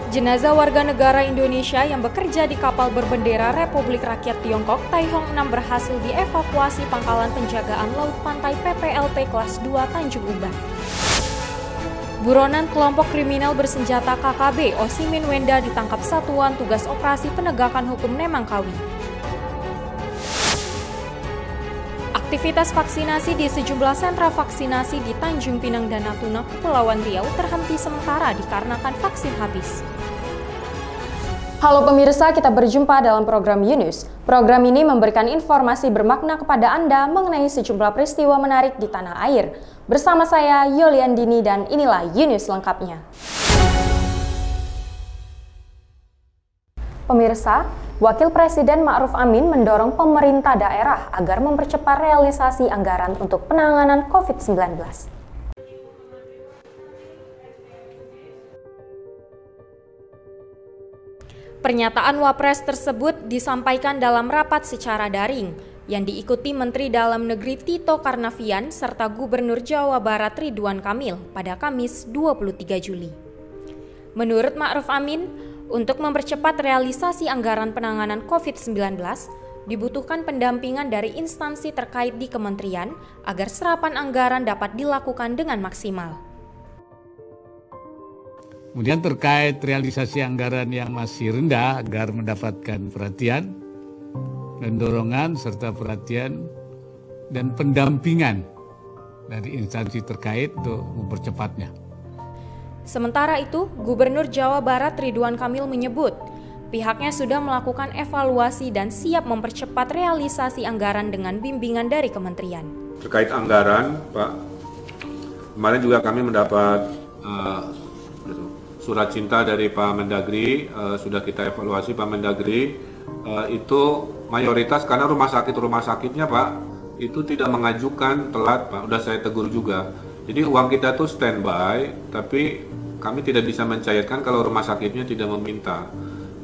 Jenazah warga negara Indonesia yang bekerja di kapal berbendera Republik Rakyat Tiongkok Taihong 6 berhasil dievakuasi Pangkalan Penjagaan Laut Pantai PPLP kelas 2 Tanjung Uban. Buronan kelompok kriminal bersenjata KKB Osimin Wenda ditangkap Satuan Tugas Operasi Penegakan Hukum Nemangkawi. Aktivitas vaksinasi di sejumlah sentra vaksinasi di Tanjung Pinang dan Natuna, Kepulauan Riau terhenti sementara dikarenakan vaksin habis. Halo pemirsa, kita berjumpa dalam program UNews. Program ini memberikan informasi bermakna kepada Anda mengenai sejumlah peristiwa menarik di tanah air. Bersama saya, Yoliandini, dan inilah UNews lengkapnya. Pemirsa, Wakil Presiden Ma'ruf Amin mendorong pemerintah daerah agar mempercepat realisasi anggaran untuk penanganan COVID-19. Pernyataan Wapres tersebut disampaikan dalam rapat secara daring yang diikuti Menteri Dalam Negeri Tito Karnavian serta Gubernur Jawa Barat Ridwan Kamil pada Kamis 23 Juli. Menurut Ma'ruf Amin, untuk mempercepat realisasi anggaran penanganan COVID-19, dibutuhkan pendampingan dari instansi terkait di kementerian agar serapan anggaran dapat dilakukan dengan maksimal. Kemudian terkait realisasi anggaran yang masih rendah agar mendapatkan perhatian, pendorongan serta perhatian dan pendampingan dari instansi terkait untuk mempercepatnya. Sementara itu, Gubernur Jawa Barat Ridwan Kamil menyebut pihaknya sudah melakukan evaluasi dan siap mempercepat realisasi anggaran dengan bimbingan dari kementerian. Terkait anggaran, Pak, kemarin juga kami mendapat surat cinta dari Pak Mendagri, sudah kita evaluasi Pak Mendagri, itu mayoritas karena rumah sakitnya Pak, itu tidak mengajukan telat Pak, udah saya tegur juga. Jadi uang kita tuh standby, tapi kami tidak bisa mencairkan kalau rumah sakitnya tidak meminta.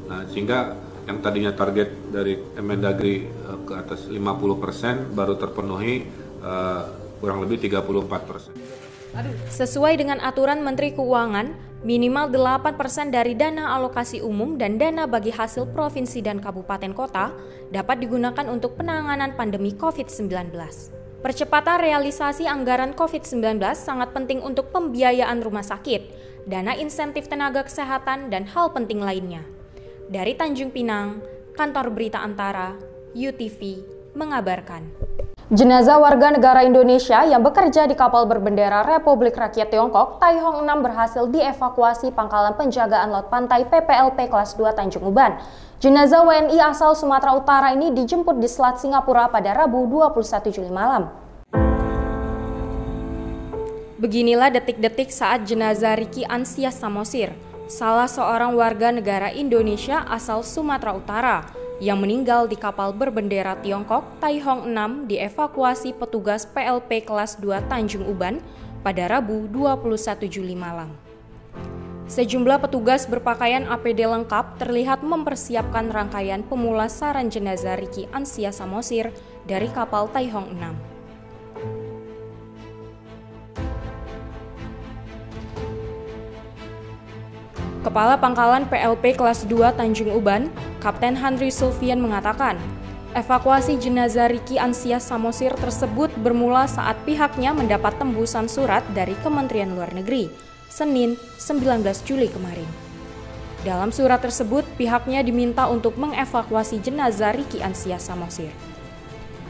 Nah, sehingga yang tadinya target dari Mendagri ke atas 50% baru terpenuhi kurang lebih 34%. Sesuai dengan aturan Menteri Keuangan, minimal 8% dari dana alokasi umum dan dana bagi hasil provinsi dan kabupaten kota dapat digunakan untuk penanganan pandemi COVID-19. Percepatan realisasi anggaran COVID-19 sangat penting untuk pembiayaan rumah sakit, dana insentif tenaga kesehatan, dan hal penting lainnya. Dari Tanjung Pinang, Kantor Berita Antara, UTV, mengabarkan. Jenazah warga negara Indonesia yang bekerja di kapal berbendera Republik Rakyat Tiongkok Taihong 6 berhasil dievakuasi Pangkalan Penjagaan Laut Pantai PPLP kelas 2 Tanjung Uban. Jenazah WNI asal Sumatera Utara ini dijemput di Selat Singapura pada Rabu 21 Juli malam. Beginilah detik-detik saat jenazah Riki Ansia Samosir, salah seorang warga negara Indonesia asal Sumatera Utara, yang meninggal di kapal berbendera Tiongkok Taihong 6 dievakuasi petugas PLP kelas 2 Tanjung Uban pada Rabu 21 Juli malam. Sejumlah petugas berpakaian APD lengkap terlihat mempersiapkan rangkaian pemulasaran jenazah Riki Ansia Samosir dari kapal Taihong 6. Kepala Pangkalan PLP kelas 2 Tanjung Uban, Kapten Handri Sulfian mengatakan, evakuasi jenazah Riki Ansia Samosir tersebut bermula saat pihaknya mendapat tembusan surat dari Kementerian Luar Negeri, Senin 19 Juli kemarin. Dalam surat tersebut, pihaknya diminta untuk mengevakuasi jenazah Riki Ansia Samosir.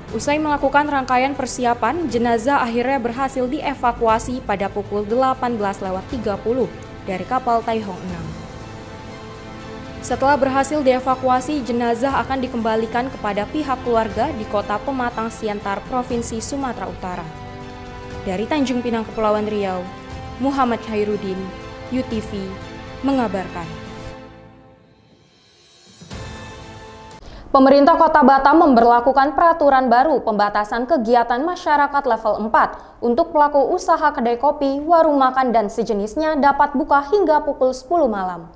Usai melakukan rangkaian persiapan, jenazah akhirnya berhasil dievakuasi pada pukul 18.30 dari kapal Taihong 6. Setelah berhasil dievakuasi, jenazah akan dikembalikan kepada pihak keluarga di kota Pematang Siantar, Provinsi Sumatera Utara. Dari Tanjung Pinang, Kepulauan Riau, Muhammad Khairuddin, UTV, mengabarkan. Pemerintah Kota Batam memberlakukan peraturan baru pembatasan kegiatan masyarakat level 4 untuk pelaku usaha kedai kopi, warung makan, dan sejenisnya dapat buka hingga pukul 10 malam.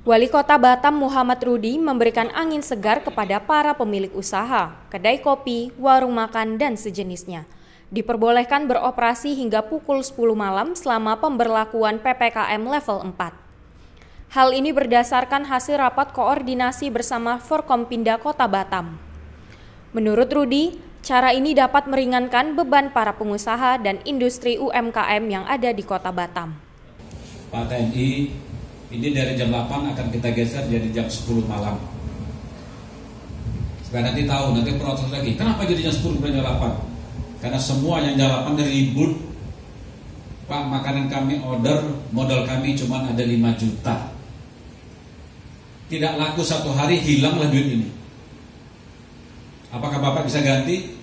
Wali Kota Batam Muhammad Rudi memberikan angin segar kepada para pemilik usaha, kedai kopi, warung makan, dan sejenisnya. Diperbolehkan beroperasi hingga pukul 10 malam selama pemberlakuan PPKM level 4. Hal ini berdasarkan hasil rapat koordinasi bersama Forkompinda Kota Batam. Menurut Rudi, cara ini dapat meringankan beban para pengusaha dan industri UMKM yang ada di Kota Batam. Pak TNI, ini dari jam 8 akan kita geser jadi jam 10 malam. Supaya nanti tahu, nanti protes lagi. Kenapa jadi jam 10 bukan jam 8? Karena semua yang jam 8 dari ribut. Pak, makanan kami order, modal kami cuma ada 5 juta. Tidak laku 1 hari, hilanglah duit ini. Apakah Bapak bisa ganti?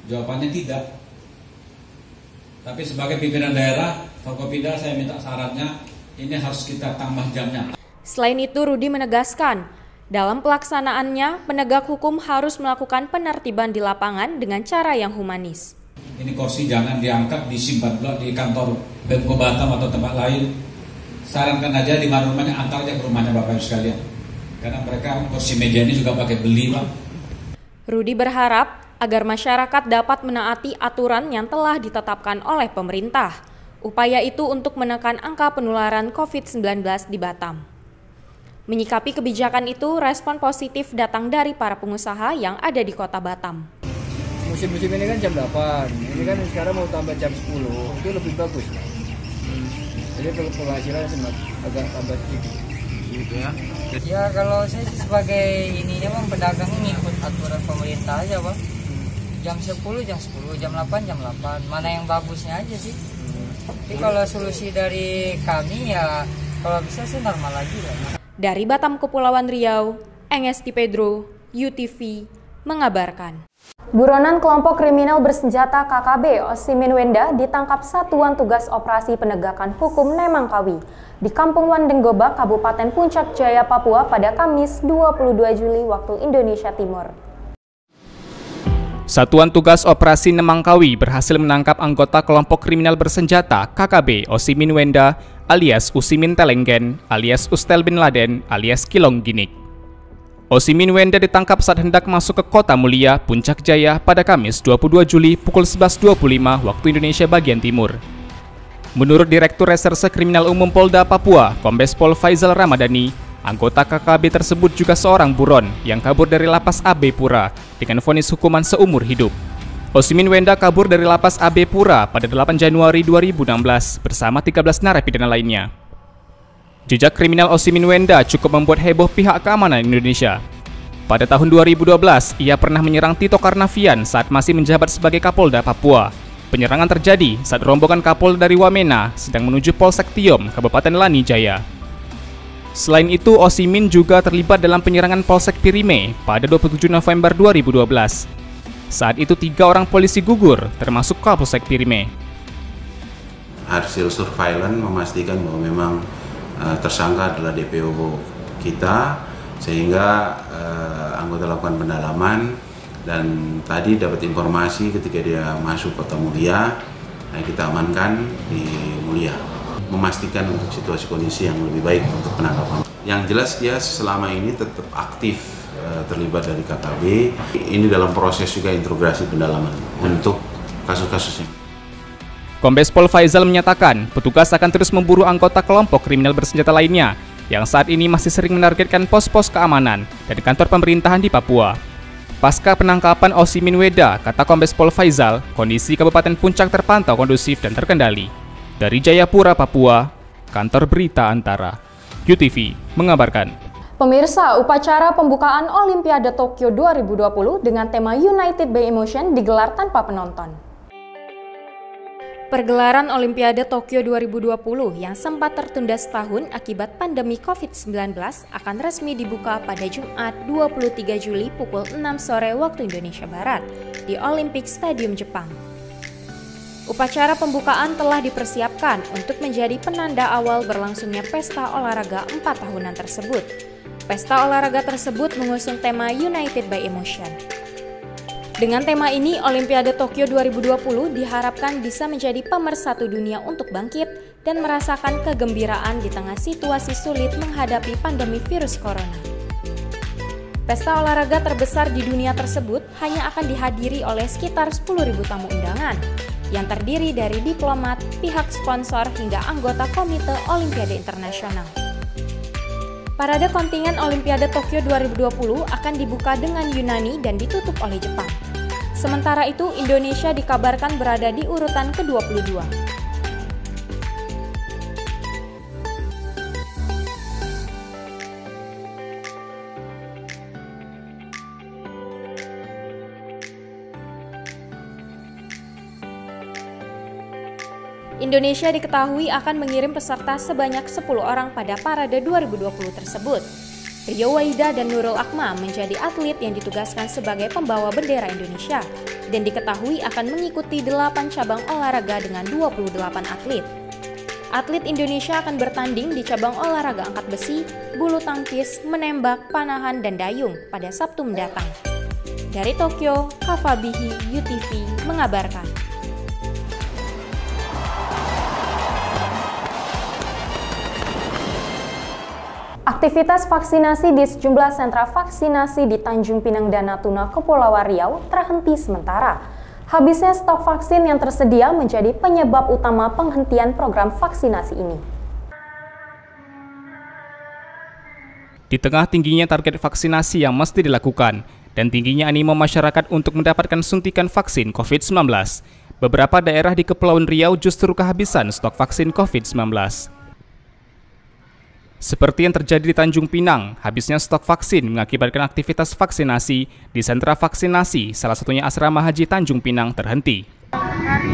Jawabannya tidak. Tapi sebagai pimpinan daerah, Forkompinda saya minta syaratnya, ini harus kita tambah jamnya. Selain itu, Rudi menegaskan, dalam pelaksanaannya, penegak hukum harus melakukan penertiban di lapangan dengan cara yang humanis. Ini kursi jangan diangkat, disimpan pula di kantor Pemko Batam atau tempat lain. Sarankan aja di mana rumahnya, antar aja ke rumahnya Bapak Ibu sekalian. Karena mereka kursi meja ini juga pakai beli, Pak. Rudi berharap agar masyarakat dapat menaati aturan yang telah ditetapkan oleh pemerintah. Upaya itu untuk menekan angka penularan COVID-19 di Batam. Menyikapi kebijakan itu, respon positif datang dari para pengusaha yang ada di Kota Batam. Musim-musim ini kan jam 8, ini kan sekarang mau tambah jam 10, itu lebih bagus. Jadi kalau penghasilan agak tambah sedikit. Gitu ya. Ya kalau saya sebagai ininya bang, pedagang ngikut aturan pemerintah aja bang. Jam 10, jam 8, jam 8. Mana yang bagusnya aja sih. Tapi kalau solusi dari kami ya kalau bisa sih normal lagi lah. Dari Batam Kepulauan Riau, Engesti Pedro, UTV, mengabarkan. Buronan kelompok kriminal bersenjata KKB Osimin Wenda ditangkap Satuan Tugas Operasi Penegakan Hukum Nemangkawi di Kampung Wandenggoba, Kabupaten Puncak Jaya, Papua pada Kamis 22 Juli waktu Indonesia Timur. Satuan Tugas Operasi Nemangkawi berhasil menangkap anggota kelompok kriminal bersenjata KKB Osimin Wenda alias Usimin Telenggen alias Ustel bin Laden alias Kilong Ginik. Osimin Wenda ditangkap saat hendak masuk ke Kota Mulia, Puncak Jaya pada Kamis 22 Juli pukul 11.25 waktu Indonesia bagian Timur. Menurut Direktur Reserse Kriminal Umum Polda Papua, Kombes Pol Faizal Ramadhani, anggota KKB tersebut juga seorang buron yang kabur dari lapas AB Pura dengan vonis hukuman seumur hidup. Osimin Wenda kabur dari lapas AB Pura pada 8 Januari 2016 bersama 13 narapidana lainnya. Jejak kriminal Osimin Wenda cukup membuat heboh pihak keamanan Indonesia. Pada tahun 2012, ia pernah menyerang Tito Karnavian saat masih menjabat sebagai Kapolda Papua. Penyerangan terjadi saat rombongan Kapolda dari Wamena sedang menuju Polsek Tiom, Kabupaten Lani Jaya. Selain itu, Osimin juga terlibat dalam penyerangan Polsek Pirime pada 27 November 2012. Saat itu 3 orang polisi gugur, termasuk Kapolsek Pirime. Hasil surveillance memastikan bahwa memang tersangka adalah DPO kita, sehingga anggota lakukan pendalaman dan tadi dapat informasi ketika dia masuk Kota Mulia, kita amankan di Mulia. Memastikan untuk situasi kondisi yang lebih baik untuk penangkapan. Yang jelas dia selama ini tetap aktif terlibat dari KKB. Ini dalam proses juga interogasi pendalaman untuk kasus-kasusnya. Kombes Pol Faizal menyatakan petugas akan terus memburu anggota kelompok kriminal bersenjata lainnya yang saat ini masih sering menargetkan pos-pos keamanan dan kantor pemerintahan di Papua. Pasca penangkapan Osimin Wenda, kata Kombes Pol Faizal, kondisi Kabupaten Puncak terpantau kondusif dan terkendali. Dari Jayapura, Papua, Kantor Berita Antara, UTV mengabarkan. Pemirsa, upacara pembukaan Olimpiade Tokyo 2020 dengan tema United by Emotion digelar tanpa penonton. Pergelaran Olimpiade Tokyo 2020 yang sempat tertunda setahun akibat pandemi COVID-19 akan resmi dibuka pada Jumat 23 Juli pukul 6 sore waktu Indonesia Barat di Olympic Stadium Jepang. Upacara pembukaan telah dipersiapkan untuk menjadi penanda awal berlangsungnya pesta olahraga 4 tahunan tersebut. Pesta olahraga tersebut mengusung tema United by Emotion. Dengan tema ini, Olimpiade Tokyo 2020 diharapkan bisa menjadi pemersatu dunia untuk bangkit dan merasakan kegembiraan di tengah situasi sulit menghadapi pandemi virus corona. Pesta olahraga terbesar di dunia tersebut hanya akan dihadiri oleh sekitar 10.000 tamu undangan, yang terdiri dari diplomat, pihak sponsor, hingga anggota Komite Olimpiade Internasional. Parade kontingen Olimpiade Tokyo 2020 akan dibuka dengan Yunani dan ditutup oleh Jepang. Sementara itu, Indonesia dikabarkan berada di urutan ke-22. Indonesia diketahui akan mengirim peserta sebanyak 10 orang pada Parade 2020 tersebut. Rio Waida dan Nurul Akmal menjadi atlet yang ditugaskan sebagai pembawa bendera Indonesia dan diketahui akan mengikuti 8 cabang olahraga dengan 28 atlet. Atlet Indonesia akan bertanding di cabang olahraga angkat besi, bulu tangkis, menembak, panahan, dan dayung pada Sabtu mendatang. Dari Tokyo, Kafabihi, UTV mengabarkan. Aktivitas vaksinasi di sejumlah sentra vaksinasi di Tanjung Pinang dan Natuna, Kepulauan Riau terhenti sementara. Habisnya stok vaksin yang tersedia menjadi penyebab utama penghentian program vaksinasi ini. Di tengah tingginya target vaksinasi yang mesti dilakukan dan tingginya animo masyarakat untuk mendapatkan suntikan vaksin COVID-19, beberapa daerah di Kepulauan Riau justru kehabisan stok vaksin COVID-19. Seperti yang terjadi di Tanjung Pinang, habisnya stok vaksin mengakibatkan aktivitas vaksinasi di sentra vaksinasi, salah satunya Asrama Haji Tanjung Pinang, terhenti. Hari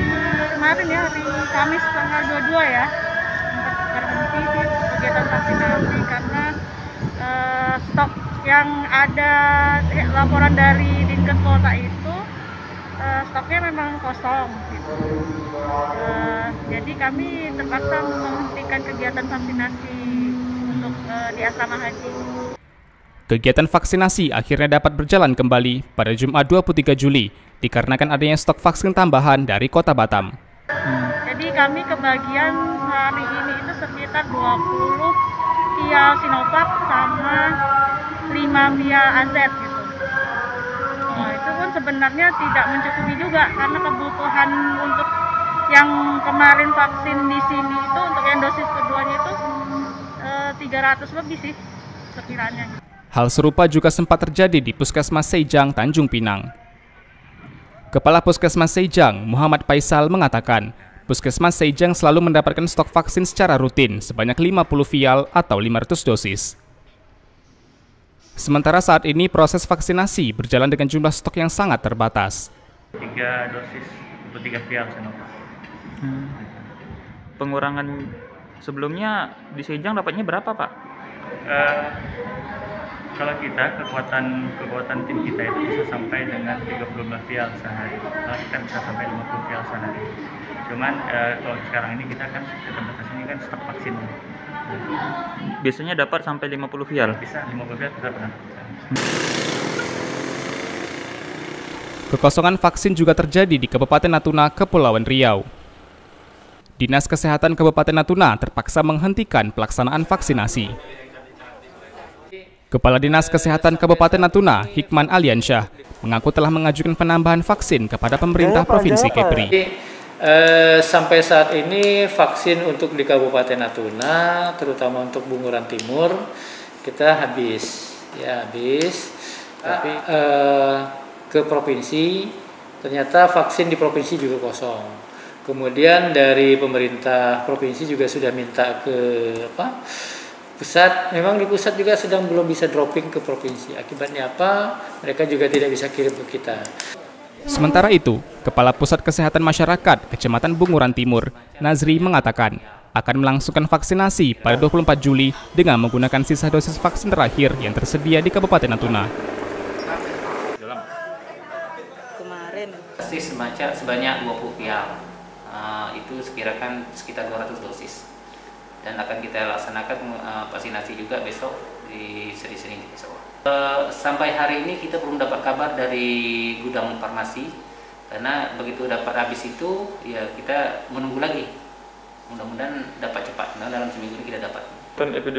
kemarin ya, hari Kamis tanggal 22 ya, sempat terhenti kegiatan vaksinasi karena stok yang ada laporan dari Dinkes Kota itu stoknya memang kosong gitu. Jadi kami terpaksa menghentikan kegiatan vaksinasi untuk di Asrama Haji. Kegiatan vaksinasi akhirnya dapat berjalan kembali pada Jumat 23 Juli dikarenakan adanya stok vaksin tambahan dari Kota Batam. Jadi kami kebagian hari ini itu sekitar 20 vial Sinovac sama 5 vial AZ gitu. Nah, itu pun sebenarnya tidak mencukupi juga karena kebutuhan untuk yang kemarin vaksin di sini itu untuk yang dosis keduanya itu 300 lebih sih sekiranya. Hal serupa juga sempat terjadi di Puskesmas Sejang, Tanjung Pinang. Kepala Puskesmas Sejang, Muhammad Faisal, mengatakan, Puskesmas Sejang selalu mendapatkan stok vaksin secara rutin sebanyak 50 vial atau 500 dosis. Sementara saat ini proses vaksinasi berjalan dengan jumlah stok yang sangat terbatas. 3 dosis untuk 3 vial Sinovac. Pengurangan sebelumnya di Sejang dapatnya berapa, Pak? Kalau kita kekuatan tim kita itu bisa sampai dengan 35 vial sehari. Kalau kita bisa sampai 50 vial sehari. Cuman kalau sekarang ini kita kan terbatas ini kan stok vaksin. Biasanya dapat sampai 50 vial. Bisa 50 vial kita pernah. Kekosongan vaksin juga terjadi di Kabupaten Natuna, Kepulauan Riau. Dinas Kesehatan Kabupaten Natuna terpaksa menghentikan pelaksanaan vaksinasi. Kepala Dinas Kesehatan Kabupaten Natuna, Hikman Aliansyah, mengaku telah mengajukan penambahan vaksin kepada pemerintah Provinsi Kepri. Sampai saat ini vaksin untuk di Kabupaten Natuna, terutama untuk Bunguran Timur, kita habis. Tapi ke provinsi, ternyata vaksin di provinsi juga kosong. Kemudian dari pemerintah provinsi juga sudah minta ke pusat. Memang di pusat juga sedang belum bisa dropping ke provinsi. Akibatnya apa? Mereka juga tidak bisa kirim ke kita. Sementara itu, Kepala Pusat Kesehatan Masyarakat Kecamatan Bunguran Timur, Nazri, mengatakan akan melangsungkan vaksinasi pada 24 Juli dengan menggunakan sisa dosis vaksin terakhir yang tersedia di Kabupaten Natuna. Kemarin sebanyak 20 vial. Itu sekirakan sekitar 200 dosis dan akan kita laksanakan vaksinasi juga besok di seri-seri besok. Sampai hari ini kita belum dapat kabar dari gudang farmasi karena begitu dapat habis itu ya kita menunggu lagi. Mudah-mudahan dapat cepat. Nah, dalam seminggu ini kita dapat.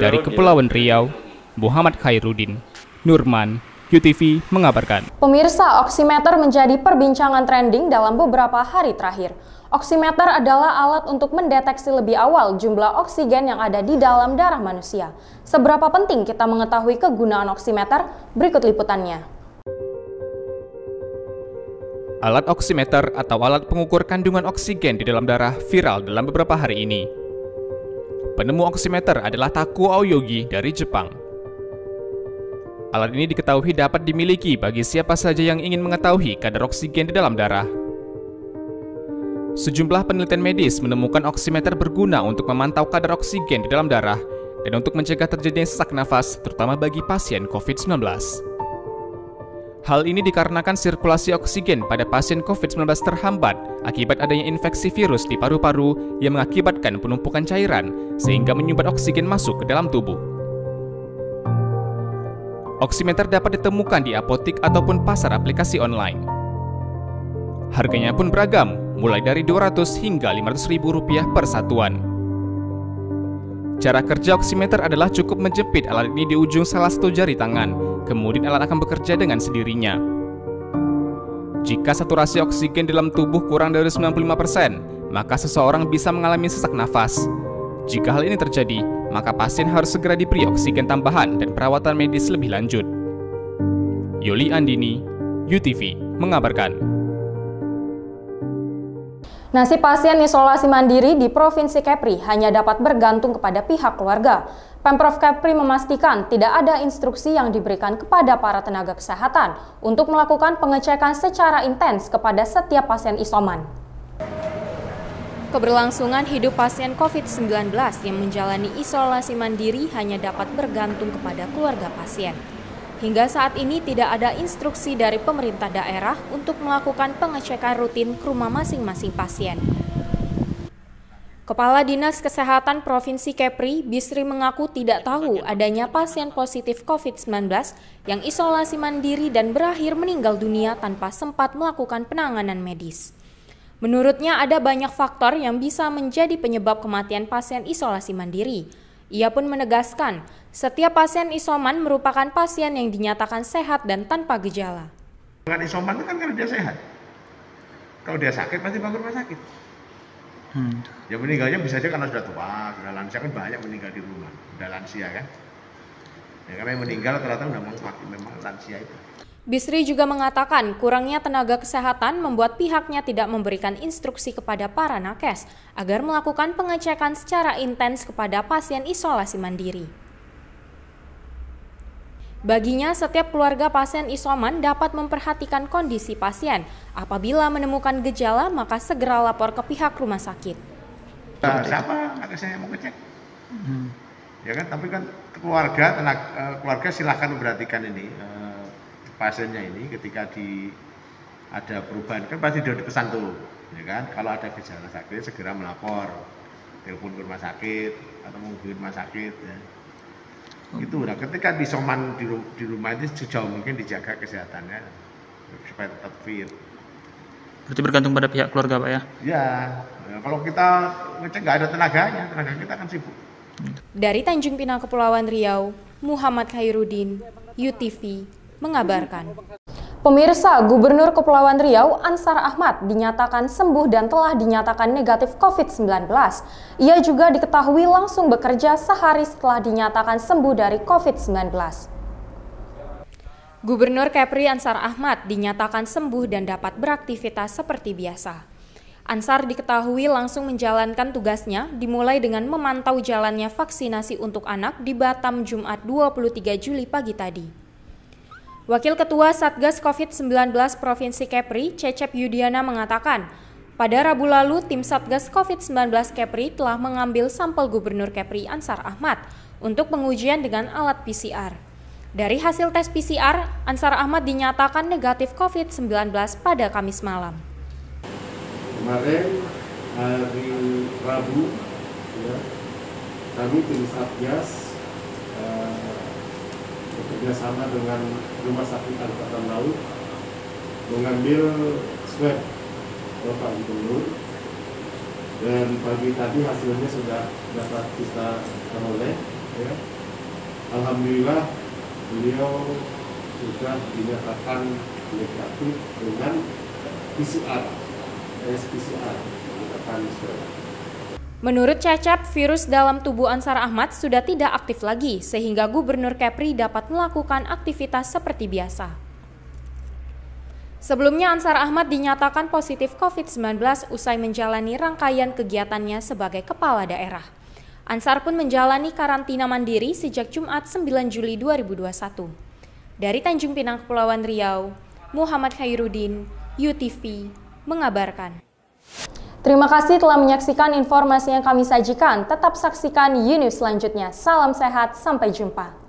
Dari Kepulauan Riau, Muhammad Khairuddin, Nurman, UTV mengabarkan. Pemirsa, oximeter menjadi perbincangan trending dalam beberapa hari terakhir. Oximeter adalah alat untuk mendeteksi lebih awal jumlah oksigen yang ada di dalam darah manusia. Seberapa penting kita mengetahui kegunaan oximeter? Berikut liputannya. Alat oximeter atau alat pengukur kandungan oksigen di dalam darah viral dalam beberapa hari ini. Penemu oximeter adalah Takuo Aoyogi dari Jepang. Alat ini diketahui dapat dimiliki bagi siapa saja yang ingin mengetahui kadar oksigen di dalam darah. Sejumlah penelitian medis menemukan oximeter berguna untuk memantau kadar oksigen di dalam darah dan untuk mencegah terjadinya sesak nafas, terutama bagi pasien COVID-19. Hal ini dikarenakan sirkulasi oksigen pada pasien COVID-19 terhambat akibat adanya infeksi virus di paru-paru yang mengakibatkan penumpukan cairan sehingga menyumbat oksigen masuk ke dalam tubuh. Oximeter dapat ditemukan di apotik ataupun pasar aplikasi online. Harganya pun beragam, mulai dari Rp200 hingga Rp500.000 per satuan. Cara kerja oximeter adalah cukup menjepit alat ini di ujung salah satu jari tangan, kemudian alat akan bekerja dengan sendirinya. Jika saturasi oksigen dalam tubuh kurang dari 95%, maka seseorang bisa mengalami sesak nafas. Jika hal ini terjadi, maka pasien harus segera diberi oksigen tambahan dan perawatan medis lebih lanjut. Yuli Andini, UTV, mengabarkan. Nasib pasien isolasi mandiri di Provinsi Kepri hanya dapat bergantung kepada pihak keluarga. Pemprov Kepri memastikan tidak ada instruksi yang diberikan kepada para tenaga kesehatan untuk melakukan pengecekan secara intens kepada setiap pasien isoman. Keberlangsungan hidup pasien COVID-19 yang menjalani isolasi mandiri hanya dapat bergantung kepada keluarga pasien. Hingga saat ini tidak ada instruksi dari pemerintah daerah untuk melakukan pengecekan rutin ke rumah masing-masing pasien. Kepala Dinas Kesehatan Provinsi Kepri, Bisri mengaku tidak tahu adanya pasien positif COVID-19 yang isolasi mandiri dan berakhir meninggal dunia tanpa sempat melakukan penanganan medis. Menurutnya ada banyak faktor yang bisa menjadi penyebab kematian pasien isolasi mandiri. Ia pun menegaskan, setiap pasien isoman merupakan pasien yang dinyatakan sehat dan tanpa gejala. Dengan isoman itu kan karena dia sehat. Kalau dia sakit pasti bangun rumah sakit. Ya meninggalnya bisa aja karena sudah tua, sudah lansia, kan banyak meninggal di rumah, sudah lansia kan. Ya, karena yang meninggal ternyata memang lansia itu. Bisri juga mengatakan kurangnya tenaga kesehatan membuat pihaknya tidak memberikan instruksi kepada para nakes agar melakukan pengecekan secara intens kepada pasien isolasi mandiri. Baginya, setiap keluarga pasien isoman dapat memperhatikan kondisi pasien. Apabila menemukan gejala, maka segera lapor ke pihak rumah sakit. Siapa nakesnya yang mau ngecek? Ya kan, tapi kan keluarga silahkan memperhatikan ini. Pasiennya ini ketika ada perubahan kan pasti sudah dipesan tuh, ya kan? Kalau ada gejala sakit segera melapor, telepon ke rumah sakit atau menghubungi rumah sakit. Ya. Itu. Nah, ketika isoman di rumah itu sejauh mungkin dijaga kesehatannya supaya tetap fit. Berarti bergantung pada pihak keluarga, Pak ya? Ya, kalau kita ngecek nggak ada tenaga kita akan sibuk. Dari Tanjung Pinang, Kepulauan Riau, Muhammad Khairuddin, UTV, mengabarkan. Pemirsa, Gubernur Kepulauan Riau Ansar Ahmad dinyatakan sembuh dan telah dinyatakan negatif COVID-19. Ia juga diketahui langsung bekerja sehari setelah dinyatakan sembuh dari COVID-19. Gubernur Kepri Ansar Ahmad dinyatakan sembuh dan dapat beraktivitas seperti biasa. Ansar diketahui langsung menjalankan tugasnya dimulai dengan memantau jalannya vaksinasi untuk anak di Batam Jumat 23 Juli pagi tadi. Wakil Ketua Satgas COVID-19 Provinsi Kepri, Cecep Yudiana mengatakan, pada Rabu lalu tim Satgas COVID-19 Kepri telah mengambil sampel Gubernur Kepri Ansar Ahmad untuk pengujian dengan alat PCR. Dari hasil tes PCR, Ansar Ahmad dinyatakan negatif COVID-19 pada Kamis malam. Kemarin hari Rabu, ya, kami tim Satgas bekerjasama dengan Rumah Sakit Angkatan Laut mengambil swab Bapak Gubernur, dan pagi tadi hasilnya sudah dapat kita peroleh. Ya. Alhamdulillah beliau sudah dinyatakan negatif dengan PCR, tes PCR. melakukan swab. Menurut Cecep, virus dalam tubuh Ansar Ahmad sudah tidak aktif lagi, sehingga Gubernur Kepri dapat melakukan aktivitas seperti biasa. Sebelumnya Ansar Ahmad dinyatakan positif COVID-19 usai menjalani rangkaian kegiatannya sebagai kepala daerah. Ansar pun menjalani karantina mandiri sejak Jumat 9 Juli 2021. Dari Tanjung Pinang, Kepulauan Riau, Muhammad Khairuddin, UTV, mengabarkan. Terima kasih telah menyaksikan informasi yang kami sajikan. Tetap saksikan Unews selanjutnya. Salam sehat, sampai jumpa.